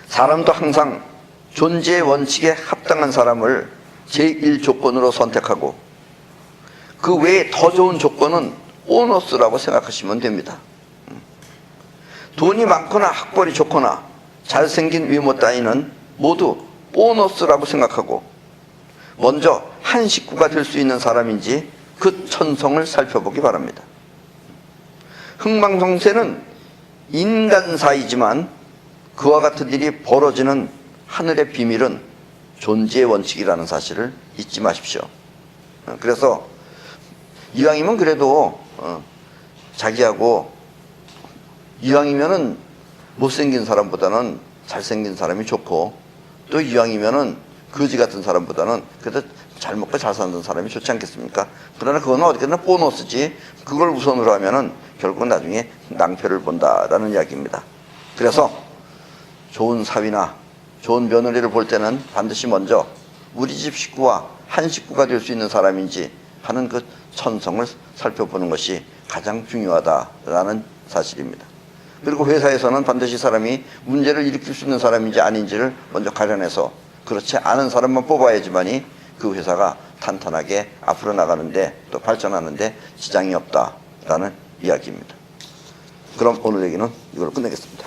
사람도 항상 존재의 원칙에 합당한 사람을 제1조건으로 선택하고 그 외에 더 좋은 조건은 보너스라고 생각하시면 됩니다. 돈이 많거나 학벌이 좋거나 잘생긴 외모 따위는 모두 보너스라고 생각하고 먼저 한 식구가 될 수 있는 사람인지 그 천성을 살펴보기 바랍니다. 흥망성쇠는 인간사이지만 그와 같은 일이 벌어지는 하늘의 비밀은 존재의 원칙이라는 사실을 잊지 마십시오. 그래서 이왕이면 그래도 자기하고 이왕이면은 못생긴 사람보다는 잘생긴 사람이 좋고, 또 이왕이면은 거지 같은 사람보다는 그래도 잘 먹고 잘 사는 사람이 좋지 않겠습니까? 그러나 그거는 어디까지나 보너스지, 그걸 우선으로 하면은 결국 나중에 낭패를 본다라는 이야기입니다. 그래서 좋은 사위나 좋은 며느리를 볼 때는 반드시 먼저 우리 집 식구와 한 식구가 될 수 있는 사람인지 하는 그 천성을 살펴보는 것이 가장 중요하다라는 사실입니다. 그리고 회사에서는 반드시 사람이 문제를 일으킬 수 있는 사람인지 아닌지를 먼저 가려내서 그렇지 않은 사람만 뽑아야지만이 그 회사가 탄탄하게 앞으로 나가는데 또 발전하는데 지장이 없다라는 이야기입니다. 그럼 오늘 얘기는 이걸로 끝내겠습니다.